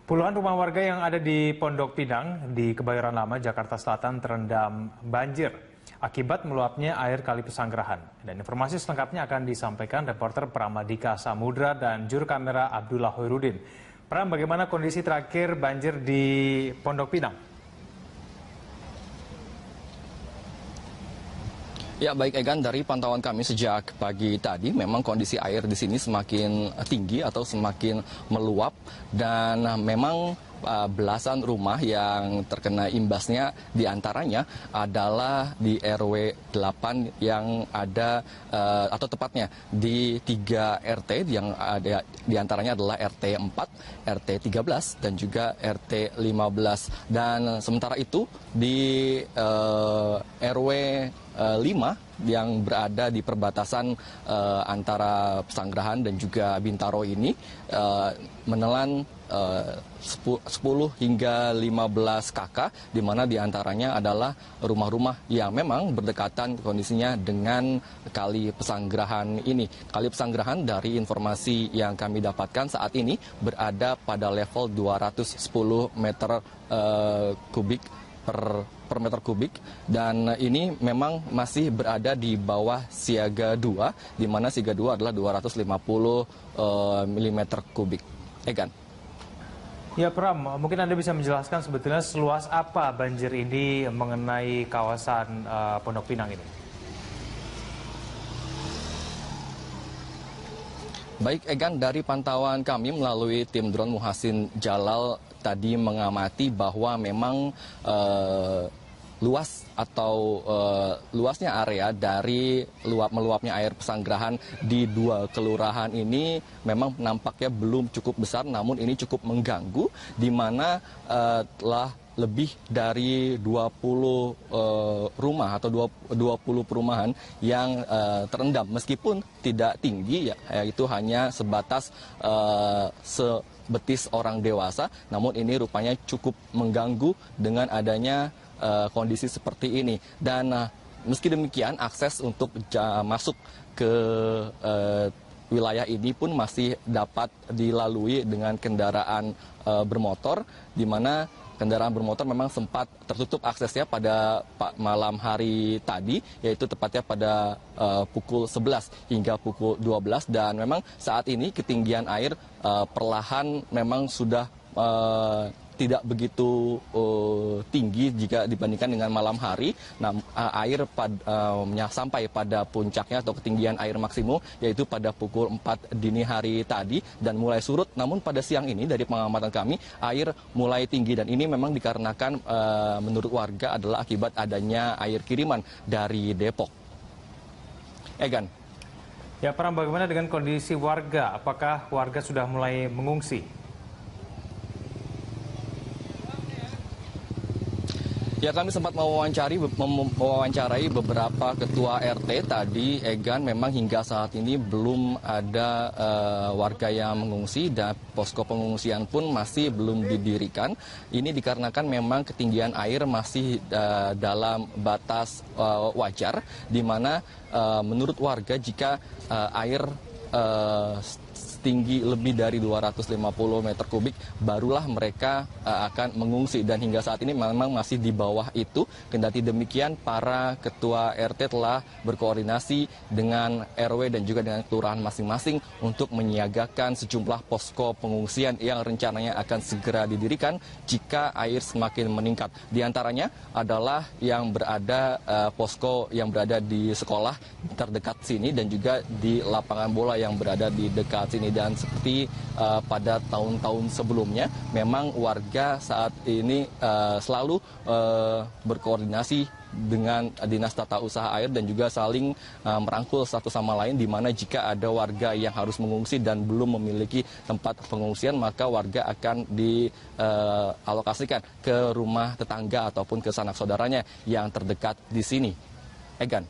Puluhan rumah warga yang ada di Pondok Pinang di Kebayoran Lama, Jakarta Selatan terendam banjir akibat meluapnya air Kali Pesanggerahan. Dan informasi selengkapnya akan disampaikan reporter Pramadika Samudra dan juru kamera Abdullah Hoirudin. Pram, bagaimana kondisi terakhir banjir di Pondok Pinang? Ya, baik Egan, dari pantauan kami sejak pagi tadi memang kondisi air di sini semakin tinggi atau semakin meluap dan memang belasan rumah yang terkena imbasnya diantaranya adalah di RW 8 yang ada atau tepatnya di 3 RT yang ada diantaranya adalah RT 4, RT 13 dan juga RT 15 dan sementara itu di RW 5 yang berada di perbatasan antara Pesanggerahan dan juga Bintaro ini menelan 10 hingga 15 kakak, di mana diantaranya adalah rumah-rumah yang memang berdekatan kondisinya dengan Kali Pesanggerahan ini. Kali Pesanggerahan dari informasi yang kami dapatkan saat ini berada pada level 210 meter kubik per meter kubik dan ini memang masih berada di bawah siaga 2, di mana siaga 2 adalah 250 mm kubik. Egan. Ya Pram, mungkin Anda bisa menjelaskan sebetulnya seluas apa banjir ini mengenai kawasan Pondok Pinang ini? Baik Egan, dari pantauan kami melalui tim drone Muhasin Jalal tadi mengamati bahwa memang luasnya area dari meluapnya air Pesanggerahan di 2 kelurahan ini memang nampaknya belum cukup besar, namun ini cukup mengganggu di mana telah lebih dari 20 rumah atau 20 perumahan yang terendam meskipun tidak tinggi, yaitu hanya sebatas sebetis orang dewasa, namun ini rupanya cukup mengganggu dengan adanya kondisi seperti ini. Dan meski demikian akses untuk masuk ke wilayah ini pun masih dapat dilalui dengan kendaraan bermotor, di mana kendaraan bermotor memang sempat tertutup aksesnya pada malam hari tadi, yaitu tepatnya pada pukul 11 hingga pukul 12 dan memang saat ini ketinggian air perlahan memang sudah tidak begitu tinggi jika dibandingkan dengan malam hari. Nah, air sampai pada puncaknya atau ketinggian air maksimum yaitu pada pukul 4 dini hari tadi dan mulai surut. Namun pada siang ini dari pengamatan kami air mulai tinggi dan ini memang dikarenakan menurut warga adalah akibat adanya air kiriman dari Depok. Egan. Ya Pram, bagaimana dengan kondisi warga? Apakah warga sudah mulai mengungsi? Ya, kami sempat mewawancarai beberapa ketua RT tadi, Egan, memang hingga saat ini belum ada warga yang mengungsi dan posko pengungsian pun masih belum didirikan. Ini dikarenakan memang ketinggian air masih dalam batas wajar, di mana menurut warga jika air tinggi lebih dari 250 meter kubik barulah mereka akan mengungsi dan hingga saat ini memang masih di bawah itu. Kendati demikian para ketua RT telah berkoordinasi dengan RW dan juga dengan kelurahan masing-masing untuk menyiagakan sejumlah posko pengungsian yang rencananya akan segera didirikan jika air semakin meningkat. Di antaranya adalah yang berada posko yang berada di sekolah terdekat sini dan juga di lapangan bola yang berada di dekat sini. Dan seperti pada tahun-tahun sebelumnya, memang warga saat ini selalu berkoordinasi dengan Dinas Tata Usaha Air dan juga saling merangkul satu sama lain, di mana jika ada warga yang harus mengungsi dan belum memiliki tempat pengungsian, maka warga akan dialokasikan ke rumah tetangga ataupun ke sanak saudaranya yang terdekat di sini. Egan.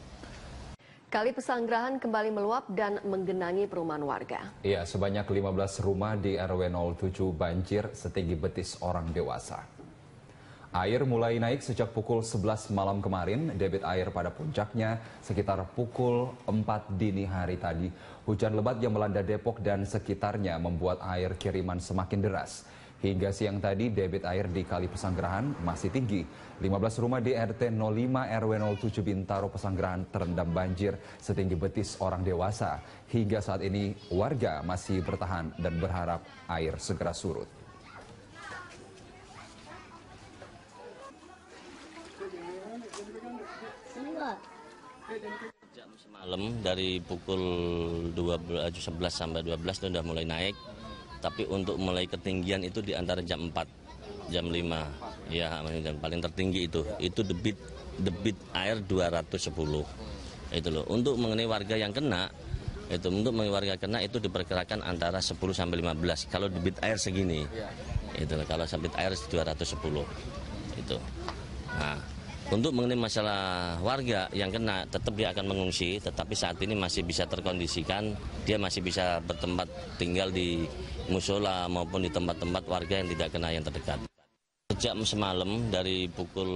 Kali Pesanggerahan kembali meluap dan menggenangi perumahan warga. Iya, sebanyak 15 rumah di RW 07 banjir setinggi betis orang dewasa. Air mulai naik sejak pukul 11 malam kemarin, debit air pada puncaknya sekitar pukul 4 dini hari tadi. Hujan lebat yang melanda Depok dan sekitarnya membuat air kiriman semakin deras. Hingga siang tadi, debit air di Kali Pesanggerahan masih tinggi. 15 rumah di RT 05 RW 07 Bintaro Pesanggerahan terendam banjir setinggi betis orang dewasa. Hingga saat ini, warga masih bertahan dan berharap air segera surut. Jam semalam dari pukul 11 sampai 12 itu sudah mulai naik. Tapi untuk mulai ketinggian itu di antara jam 4, jam 5. Ya, yang paling tertinggi itu debit air 210. Itu loh. Untuk mengenai warga yang kena, itu diperkirakan antara 10 sampai 15 kalau debit air segini. Itu loh, kalau debit air 210. Itu. Nah, untuk mengenai masalah warga yang kena, tetap dia akan mengungsi, tetapi saat ini masih bisa terkondisikan, dia masih bisa bertempat tinggal di musola maupun di tempat-tempat warga yang tidak kena yang terdekat. Sejak semalam dari pukul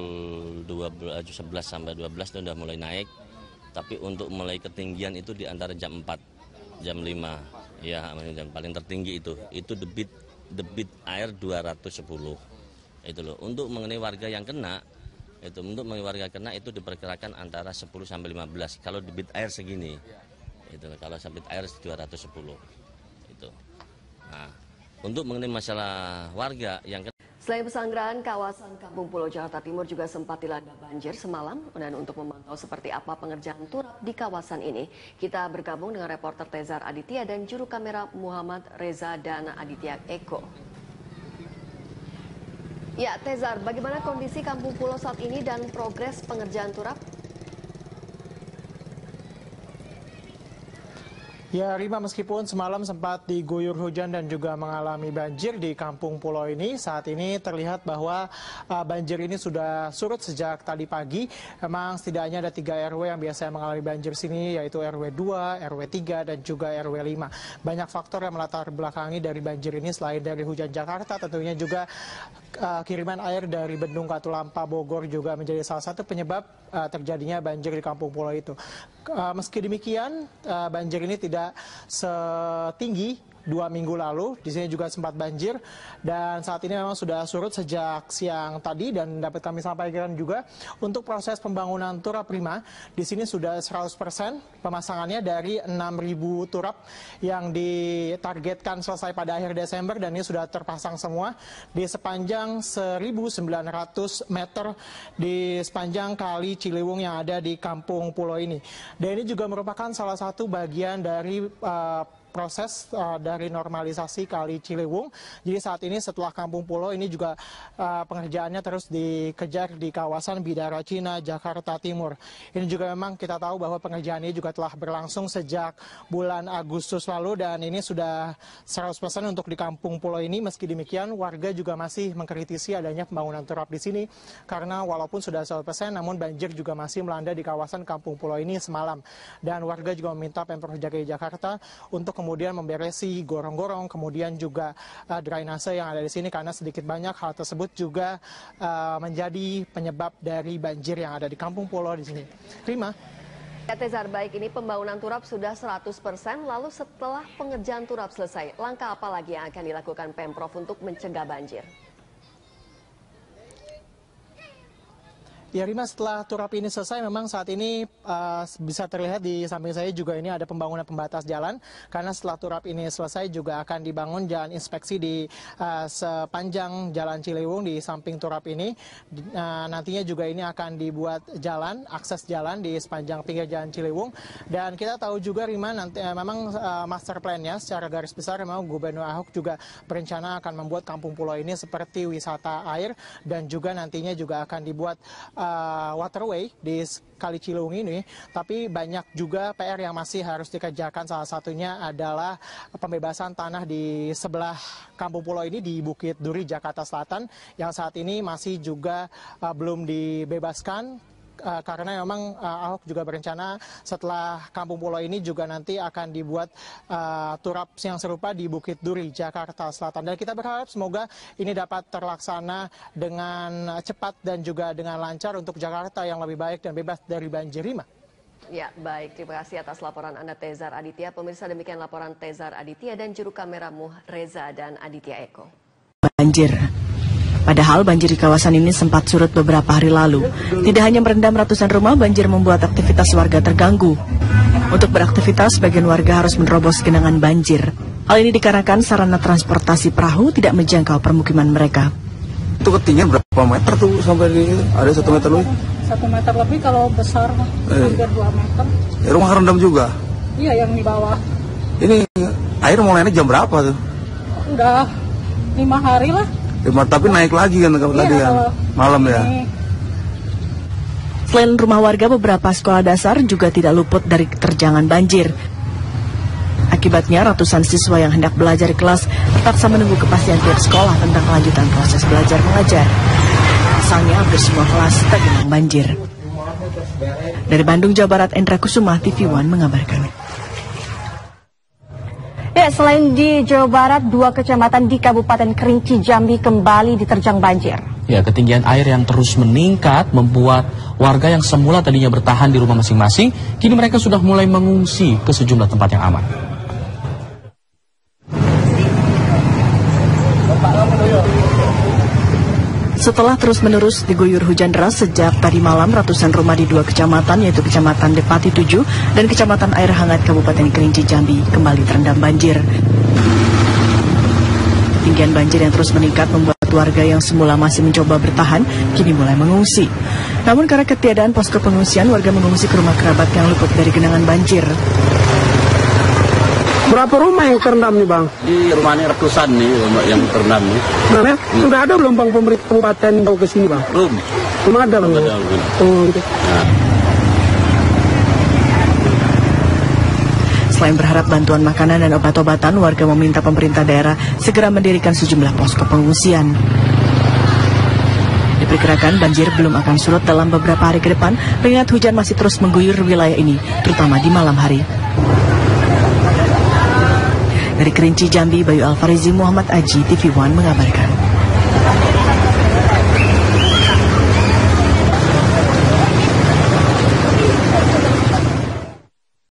11 sampai 12 itu sudah mulai naik, tapi untuk mulai ketinggian itu di antara jam 4, jam 5. Ya, yang paling tertinggi itu debit air 210. Itu loh. Untuk mengenai warga yang kena, itu diperkirakan antara 10 sampai 15 kalau debit air segini. Itu kalau debit air 210. Itu. Nah, untuk mengenai masalah warga yang kena. Selain Pesanggerahan, kawasan Kampung Pulau Jakarta Timur juga sempat dilanda banjir semalam. Dan untuk memantau seperti apa pengerjaan turap di kawasan ini, kita bergabung dengan reporter Tezar Aditya dan juru kamera Muhammad Reza dan Aditya Eko. Ya, Tezar, bagaimana kondisi Kampung Pulau saat ini dan progres pengerjaan turap? Ya, Rima, meskipun semalam sempat diguyur hujan dan juga mengalami banjir di Kampung Pulau ini, saat ini terlihat bahwa banjir ini sudah surut sejak tadi pagi. Memang setidaknya ada 3 RW yang biasanya mengalami banjir sini, yaitu RW 2, RW 3, dan juga RW 5. Banyak faktor yang melatar belakangi dari banjir ini selain dari hujan Jakarta, tentunya juga kiriman air dari Bendung Katulampa Bogor juga menjadi salah satu penyebab terjadinya banjir di Kampung Pulau itu. Meski demikian, banjir ini tidak setinggi 2 minggu lalu. Di sini juga sempat banjir dan saat ini memang sudah surut sejak siang tadi, dan dapat kami sampaikan juga untuk proses pembangunan turap Prima di sini sudah 100% pemasangannya dari 6.000 turap yang ditargetkan selesai pada akhir Desember, dan ini sudah terpasang semua di sepanjang 1.900 meter di sepanjang Kali Ciliwung yang ada di Kampung Pulau ini. Dan ini juga merupakan salah satu bagian dari proses dari normalisasi Kali Ciliwung. Jadi saat ini setelah Kampung Pulau ini juga pengerjaannya terus dikejar di kawasan Bidara Cina, Jakarta Timur. Ini juga memang kita tahu bahwa pengerjaan ini juga telah berlangsung sejak bulan Agustus lalu, dan ini sudah 100% untuk di Kampung Pulau ini. Meski demikian, warga juga masih mengkritisi adanya pembangunan turap di sini karena walaupun sudah 100%, namun banjir juga masih melanda di kawasan Kampung Pulau ini semalam. Dan warga juga meminta Pemprov DKI Jakarta untuk kemudian memberesi gorong-gorong, kemudian juga drainase yang ada di sini, karena sedikit banyak hal tersebut juga menjadi penyebab dari banjir yang ada di Kampung Pulau di sini. Rima. Ya, Tezar, baik, ini pembangunan turap sudah 100%, lalu setelah pengerjaan turap selesai, langkah apa lagi yang akan dilakukan Pemprov untuk mencegah banjir? Ya, Rima, setelah turap ini selesai, memang saat ini bisa terlihat di samping saya juga ini ada pembangunan pembatas jalan, karena setelah turap ini selesai juga akan dibangun jalan inspeksi di sepanjang Jalan Ciliwung di samping turap ini. Nantinya juga ini akan dibuat jalan, akses jalan di sepanjang pinggir Jalan Ciliwung. Dan kita tahu juga, Rima, nanti memang master plan-nya secara garis besar memang Gubernur Ahok juga berencana akan membuat Kampung Pulau ini seperti wisata air, dan juga nantinya juga akan dibuat waterway di Kali Ciliwung ini. Tapi banyak juga PR yang masih harus dikerjakan, salah satunya adalah pembebasan tanah di sebelah Kampung Pulau ini di Bukit Duri, Jakarta Selatan, yang saat ini masih juga belum dibebaskan. Karena memang Ahok juga berencana setelah Kampung Pulau ini juga nanti akan dibuat turap yang serupa di Bukit Duri, Jakarta Selatan. Dan kita berharap semoga ini dapat terlaksana dengan cepat dan juga dengan lancar untuk Jakarta yang lebih baik dan bebas dari banjir, Rima. Ya, baik. Terima kasih atas laporan Anda, Tezar Aditya. Pemirsa, demikian laporan Tezar Aditya dan juru kamera Reza dan Aditya Eko. banjir. Padahal banjir di kawasan ini sempat surut beberapa hari lalu. Tidak hanya merendam ratusan rumah, banjir membuat aktivitas warga terganggu. Untuk beraktivitas, sebagian warga harus menerobos genangan banjir. Hal ini dikarenakan sarana transportasi perahu tidak menjangkau permukiman mereka. Itu ketinggian berapa meter tuh sampai di ada 1 meter lebih? 1 meter lebih kalau besar, hampir 2 meter. Rumah rendam juga? Iya, yang di bawah. Ini air mulai naik jam berapa tuh? Udah 5 hari lah. Tapi naik lagi kan tadi kan? Malam ya? Selain rumah warga, beberapa sekolah dasar juga tidak luput dari keterjangan banjir. Akibatnya, ratusan siswa yang hendak belajar di kelas terpaksa menunggu kepastian pihak sekolah tentang kelanjutan proses belajar mengajar. Pasalnya, hampir semua kelas tergenang banjir. Dari Bandung, Jawa Barat, Endra Kusuma, TV One mengabarkan. Ya, selain di Jawa Barat, 2 kecamatan di Kabupaten Kerinci Jambi kembali diterjang banjir. Ya, ketinggian air yang terus meningkat membuat warga yang semula tadinya bertahan di rumah masing-masing, kini mereka sudah mulai mengungsi ke sejumlah tempat yang aman. Setelah terus-menerus diguyur hujan deras sejak tadi malam, ratusan rumah di 2 kecamatan, yaitu Kecamatan Depati 7 dan Kecamatan Air Hangat Kabupaten Kerinci Jambi kembali terendam banjir. Ketinggian banjir yang terus meningkat membuat warga yang semula masih mencoba bertahan kini mulai mengungsi. Namun karena ketiadaan posko pengungsian, warga mengungsi ke rumah kerabat yang luput dari genangan banjir. Berapa rumah yang terendam nih, Bang? Di rumah ini ratusan nih yang terendam nih. Nah, sudah ada belum Bang pemerintah kabupaten bawa ke sini, Bang? Belum. Belum ada, Bang. Belum. Oh, gitu. Nah. Selain berharap bantuan makanan dan obat-obatan, warga meminta pemerintah daerah segera mendirikan sejumlah posko pengungsian. Diperkirakan banjir belum akan surut dalam beberapa hari ke depan, mengingat hujan masih terus mengguyur wilayah ini, terutama di malam hari. Dari Kerinci Jambi, Bayu Alfarizi, Muhammad Aji, TV One mengabarkan.